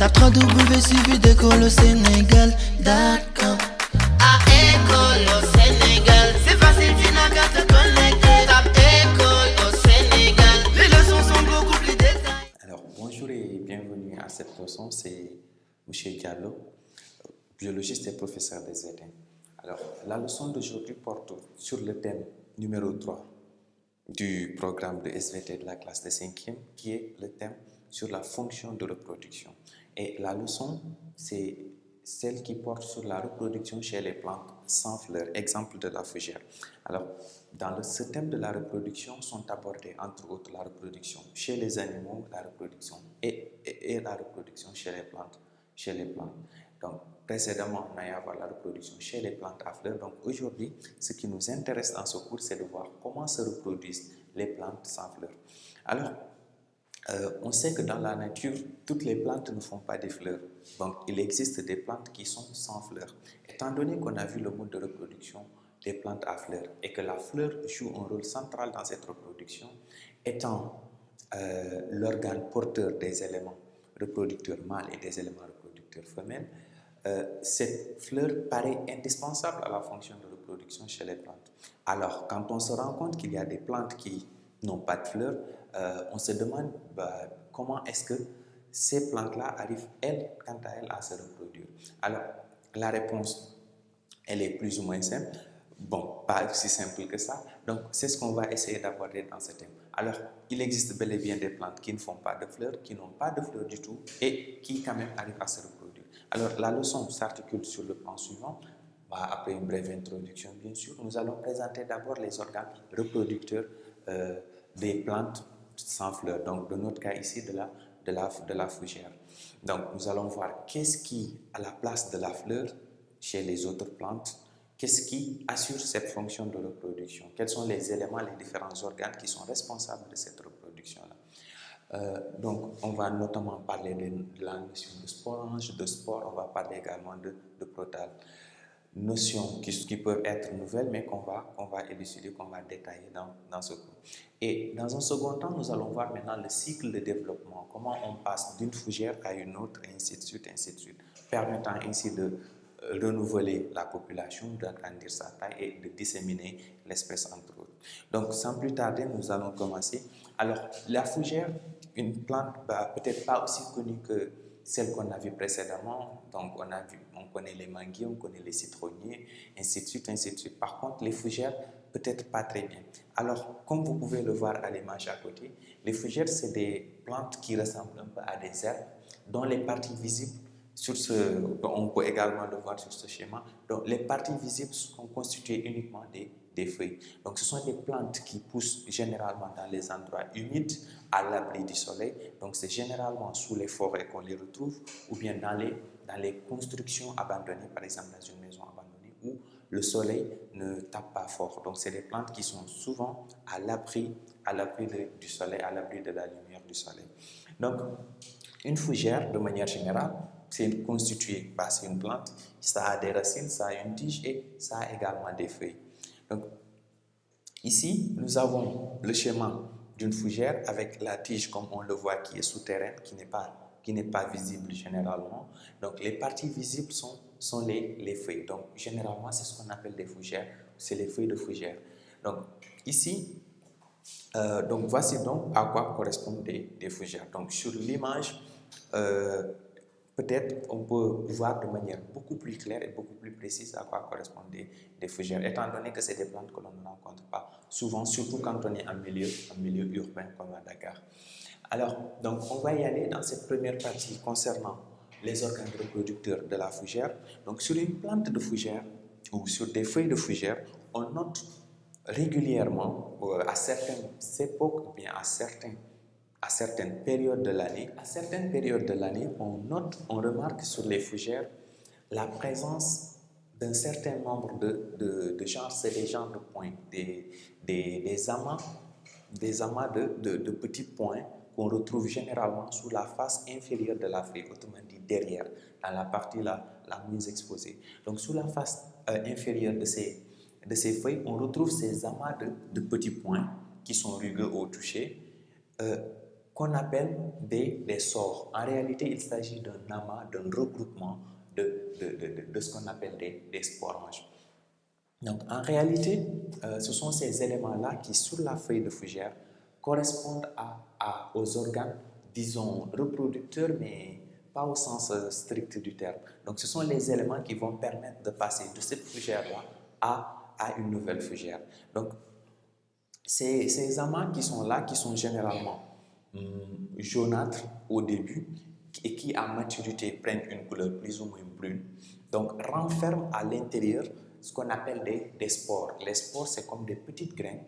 Tape www.suividécole-au-sénégal.com. À École au Sénégal, c'est facile, tu n'as qu'à te connecter. Tape École au Sénégal, les leçons sont beaucoup plus détaillées. Alors, bonjour et bienvenue à cette leçon, c'est M. Diallo, biologiste et professeur des SVT. Alors, la leçon d'aujourd'hui porte sur le thème numéro 3 du programme de SVT de la classe de 5e, qui est le thème sur la fonction de reproduction. Et la leçon, c'est celle qui porte sur la reproduction chez les plantes sans fleurs, exemple de la fougère. Alors, dans ce thème de la reproduction sont abordés entre autres la reproduction chez les animaux, la reproduction et la reproduction chez les plantes. Donc, précédemment, on a eu à voir la reproduction chez les plantes à fleurs. Donc, aujourd'hui, ce qui nous intéresse dans ce cours, c'est de voir comment se reproduisent les plantes sans fleurs. Alors, on sait que dans la nature, toutes les plantes ne font pas des fleurs. Donc, il existe des plantes qui sont sans fleurs. Étant donné qu'on a vu le mode de reproduction des plantes à fleurs et que la fleur joue un rôle central dans cette reproduction, étant l'organe porteur des éléments reproducteurs mâles et des éléments reproducteurs femelles, cette fleur paraît indispensable à la fonction de reproduction chez les plantes. Alors, quand on se rend compte qu'il y a des plantes qui n'ont pas de fleurs, on se demande comment est-ce que ces plantes-là arrivent, elles, quant à elles, à se reproduire. Alors, la réponse, elle est plus ou moins simple. Bon, pas aussi simple que ça. Donc, c'est ce qu'on va essayer d'aborder dans ce thème. Alors, il existe bel et bien des plantes qui ne font pas de fleurs, qui n'ont pas de fleurs du tout et qui, quand même, arrivent à se reproduire. Alors, la leçon s'articule sur le plan suivant. Après une brève introduction, bien sûr, nous allons présenter d'abord les organes reproducteurs des plantes sans fleurs. Donc, de notre cas ici, de la fougère. Donc, nous allons voir qu'est-ce qui, à la place de la fleur, chez les autres plantes, qu'est-ce qui assure cette fonction de reproduction? Quels sont les éléments, les différents organes qui sont responsables de cette reproduction-là? Donc, on va notamment parler de la notion de sporange, de spore, on va parler également de protale. Notions qui peuvent être nouvelles, mais qu'on va élucider, qu'on va détailler dans ce cours. Et dans un second temps, nous allons voir maintenant le cycle de développement, comment on passe d'une fougère à une autre, et ainsi de suite, permettant ainsi de renouveler la population, d'agrandir sa taille et de disséminer l'espèce entre autres. Donc, sans plus tarder, nous allons commencer. Alors, la fougère, une plante peut-être pas aussi connue que celle qu'on a vue précédemment. Donc, on connaît les manguiers, on connaît les citronniers, ainsi de suite. Par contre, les fougères, peut-être pas très bien. Alors, comme vous pouvez le voir à l'image à côté, les fougères, c'est des plantes qui ressemblent un peu à des herbes, dont les parties visibles on peut également le voir sur ce schéma. Donc, les parties visibles sont constituées uniquement des feuilles. Donc, ce sont des plantes qui poussent généralement dans les endroits humides, à l'abri du soleil. Donc, c'est généralement sous les forêts qu'on les retrouve, ou bien dans les constructions abandonnées, par exemple dans une maison abandonnée, où le soleil ne tape pas fort. Donc, c'est des plantes qui sont souvent à l'abri du soleil, à l'abri de la lumière du soleil. Donc, une fougère, de manière générale, c'est constitué, c'est une plante, ça a des racines, ça a une tige et ça a également des feuilles. Donc, ici, nous avons le schéma d'une fougère avec la tige, comme on le voit, qui est souterraine, qui n'est pas visible généralement. Donc, les parties visibles sont les feuilles. Donc, généralement, c'est ce qu'on appelle des fougères, c'est les feuilles de fougère. Donc, ici, voici donc à quoi correspondent des fougères. Donc, sur l'image, peut-être on peut voir de manière beaucoup plus claire et beaucoup plus précise à quoi correspondent des fougères, étant donné que c'est des plantes que l'on ne rencontre pas souvent, surtout quand on est en milieu urbain comme à Dakar. Alors, donc on va y aller dans cette première partie concernant les organes reproducteurs de la fougère. Donc, sur une plante de fougère ou sur des feuilles de fougère, on note régulièrement, à certaines époques ou bien à certaines périodes de l'année, on remarque sur les fougères la présence d'un certain nombre de genres, c'est des genres de points, des amas de petits points qu'on retrouve généralement sous la face inférieure de la feuille, autrement dit derrière, dans la partie la mieux exposée. Donc, sous la face inférieure de ces feuilles, on retrouve ces amas de petits points qui sont rugueux au toucher. qu'on appelle des sores. En réalité, il s'agit d'un amas, d'un regroupement de ce qu'on appelle des sporanges. Donc, en réalité, ce sont ces éléments-là qui, sur la feuille de fougère, correspondent aux organes, disons, reproducteurs, mais pas au sens strict du terme. Donc, ce sont les éléments qui vont permettre de passer de cette fougère-là à une nouvelle fougère. Donc, ces amas qui sont là, qui sont généralement jaunâtres au début et qui, à maturité, prennent une couleur plus ou moins brune, donc renferment à l'intérieur ce qu'on appelle des spores. Les spores, c'est comme des petites graines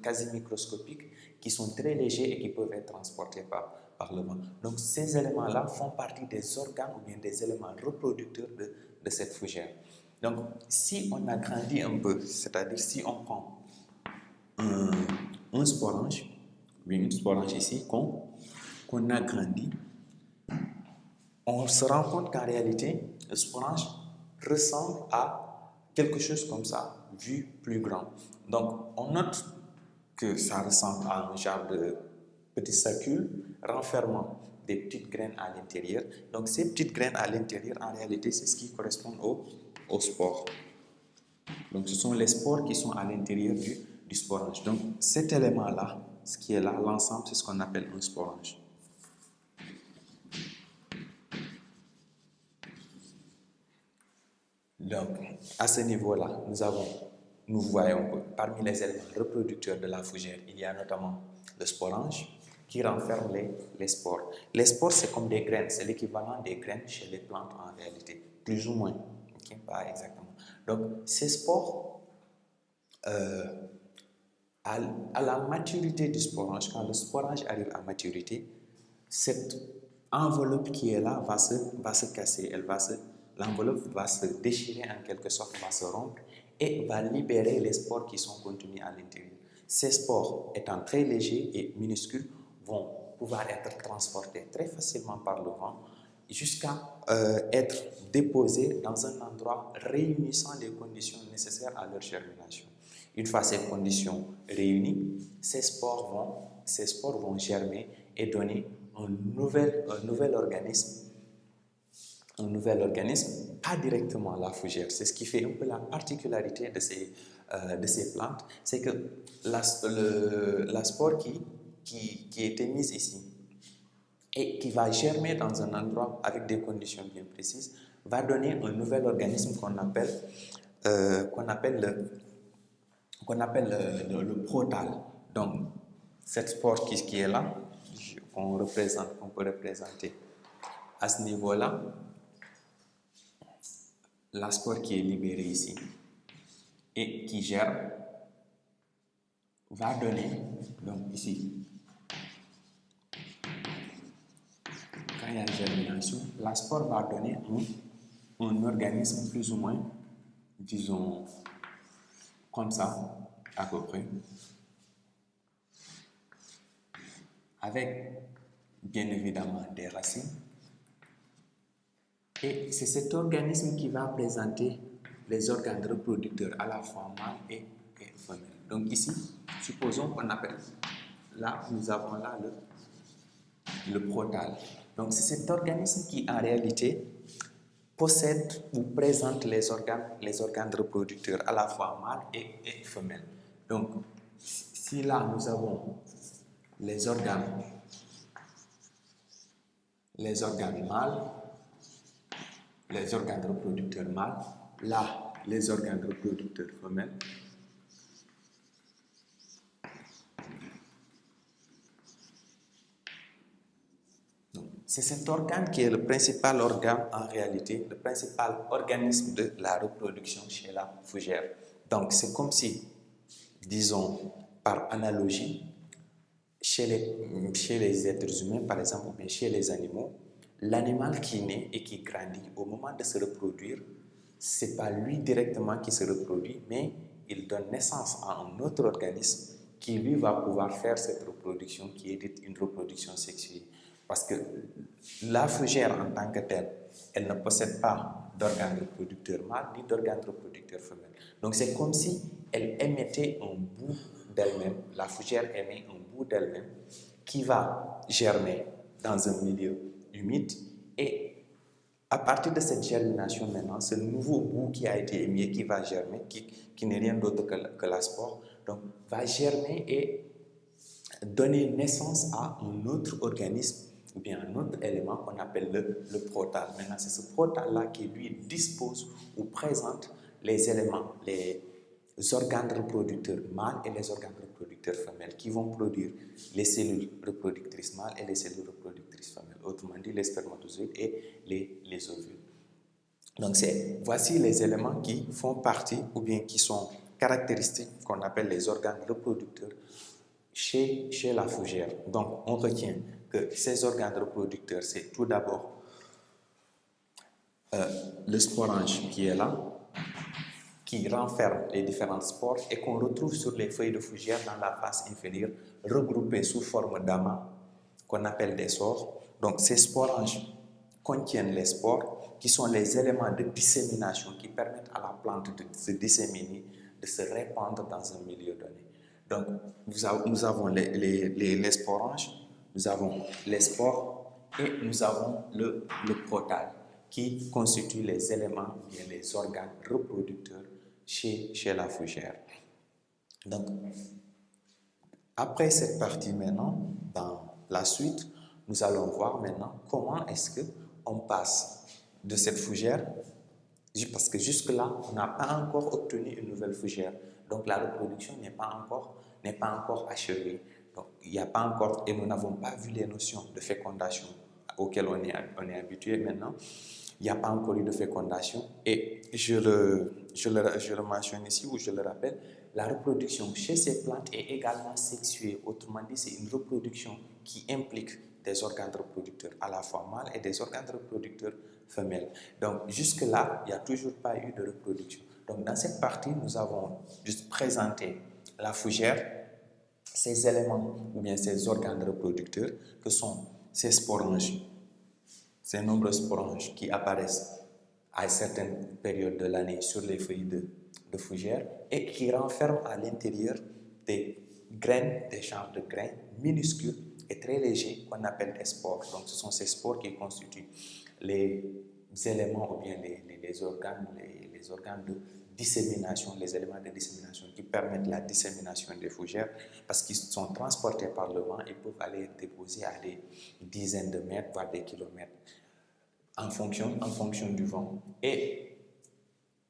quasi microscopiques qui sont très légers et qui peuvent être transportés par le vent. Donc, ces éléments-là font partie des organes ou bien des éléments reproducteurs de cette fougère. Donc, si on agrandit un peu, c'est-à-dire si on prend un sporange, une sporange ici, qu'on agrandit, on se rend compte qu'en réalité, le sporange ressemble à quelque chose comme ça, vu plus grand. Donc, on note que ça ressemble à un genre de petit sacule renfermant des petites graines à l'intérieur. Donc, ces petites graines à l'intérieur, en réalité, c'est ce qui correspond aux spores. Donc, ce sont les spores qui sont à l'intérieur du sporange. Donc, cet élément-là, ce qui est là, l'ensemble, c'est ce qu'on appelle un sporange. Donc, à ce niveau-là, nous voyons que parmi les éléments reproducteurs de la fougère, il y a notamment le sporange qui renferme les spores. Les spores, c'est comme des graines, c'est l'équivalent des graines chez les plantes en réalité, plus ou moins, okay? Pas exactement. Donc, ces spores, à la maturité du sporange, quand le sporange arrive à maturité, cette enveloppe qui est là va se casser, l'enveloppe va se déchirer en quelque sorte, va se rompre et va libérer les spores qui sont contenus à l'intérieur. Ces spores, étant très légers et minuscules, vont pouvoir être transportés très facilement par le vent jusqu'à être déposés dans un endroit réunissant les conditions nécessaires à leur germination. Une fois ces conditions réunies, ces spores vont germer et donner un nouvel organisme, pas directement la fougère. C'est ce qui fait un peu la particularité de ces plantes, c'est que la spore qui était mise ici et qui va germer dans un endroit avec des conditions bien précises, va donner un nouvel organisme qu'on appelle le protal. Donc, cette spore qui est là, qu'on peut représenter à ce niveau-là, la spore qui est libérée ici et qui germe va donner, donc ici, quand il y a germination, la spore va donner un organisme plus ou moins, disons, comme ça, à peu près, avec bien évidemment des racines. Et c'est cet organisme qui va présenter les organes reproducteurs à la fois mâle et femelle. Donc ici, supposons qu'on appelle, là, nous avons là le protal. Donc c'est cet organisme qui en réalité possède ou présente les organes reproducteurs à la fois mâle et femelle. Donc si là nous avons les organes mâles, les organes reproducteurs mâles, là les organes reproducteurs femelles, c'est cet organe qui est le principal organe en réalité, le principal organisme de la reproduction chez la fougère. Donc c'est comme si, disons par analogie, chez les êtres humains par exemple, ou bien chez les animaux, l'animal qui naît et qui grandit au moment de se reproduire, c'est pas lui directement qui se reproduit, mais il donne naissance à un autre organisme qui lui va pouvoir faire cette reproduction qui est dite une reproduction sexuée. Parce que la fougère en tant que telle, elle ne possède pas d'organes reproducteurs mâles ni d'organes reproducteurs femelles. Donc c'est comme si elle émettait un bout d'elle-même, la fougère émet un bout d'elle-même qui va germer dans un milieu humide et à partir de cette germination maintenant, ce nouveau bout qui a été émis, qui va germer, qui n'est rien d'autre que la spore, donc va germer et donner naissance à un autre organisme ou bien un autre élément qu'on appelle le protal. Maintenant, c'est ce protal-là qui lui dispose ou présente les éléments, les organes reproducteurs mâles et les organes reproducteurs femelles qui vont produire les cellules reproductrices mâles et les cellules reproductrices femelles, autrement dit les spermatozoïdes et les ovules. Donc voici les éléments qui font partie ou bien qui sont caractéristiques qu'on appelle les organes reproducteurs chez la fougère. Donc on retient que ces organes reproducteurs, c'est tout d'abord le sporange qui est là, qui renferme les différentes spores et qu'on retrouve sur les feuilles de fougère dans la face inférieure, regroupées sous forme d'amas, qu'on appelle des sores. Donc ces sporanges contiennent les spores, qui sont les éléments de dissémination qui permettent à la plante de se disséminer, de se répandre dans un milieu donné. Donc nous avons les sporanges, nous avons les spores et nous avons le protal, qui constitue les éléments, bien les organes reproducteurs chez la fougère. Donc, après cette partie maintenant, dans la suite, nous allons voir maintenant comment est-ce qu'on passe de cette fougère, parce que jusque-là, on n'a pas encore obtenu une nouvelle fougère. Donc, la reproduction n'est pas encore achevée. Donc, il n'y a pas encore, et nous n'avons pas vu les notions de fécondation auxquelles on est habitué maintenant. Il n'y a pas encore eu de fécondation et je le mentionne ici ou je le rappelle, la reproduction chez ces plantes est également sexuée. Autrement dit, c'est une reproduction qui implique des organes reproducteurs à la fois mâles et des organes reproducteurs femelles. Donc jusque-là, il n'y a toujours pas eu de reproduction. Donc dans cette partie, nous avons juste présenté la fougère, ses éléments ou bien ses organes reproducteurs que sont ces sporanges. Ces nombreux sporanges qui apparaissent à certaines périodes de l'année sur les feuilles de fougère et qui renferment à l'intérieur des graines, des genres de graines minuscules et très légers qu'on appelle des spores. Donc ce sont ces spores qui constituent les éléments ou bien les organes de dissémination, les éléments de dissémination qui permettent la dissémination des fougères parce qu'ils sont transportés par le vent et peuvent aller être déposés à des dizaines de mètres, voire des kilomètres. En fonction du vent. Et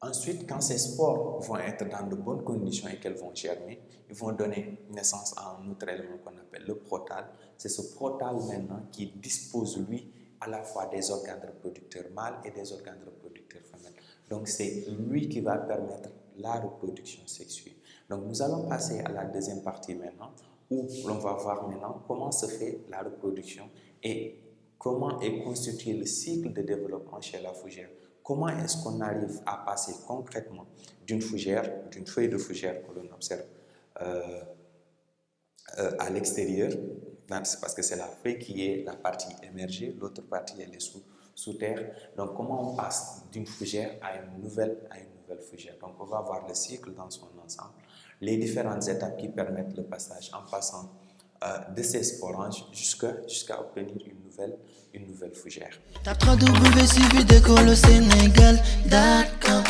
ensuite, quand ces spores vont être dans de bonnes conditions et qu'elles vont germer, ils vont donner naissance à un autre élément qu'on appelle le protal. C'est ce protal maintenant qui dispose, lui, à la fois des organes reproducteurs mâles et des organes reproducteurs femelles. Donc, c'est lui qui va permettre la reproduction sexuée. Donc, nous allons passer à la deuxième partie maintenant, où l'on va voir maintenant comment se fait la reproduction et comment est constitué le cycle de développement chez la fougère. Comment est-ce qu'on arrive à passer concrètement d'une feuille de fougère que l'on observe à l'extérieur, parce que c'est la feuille qui est la partie émergée, l'autre partie elle est sous terre. Donc comment on passe d'une fougère à une nouvelle fougère. Donc on va voir le cycle dans son ensemble, les différentes étapes qui permettent le passage en passant de ces sporanges jusqu'à obtenir une nouvelle fougère. Tape www.suividecolosénégal.com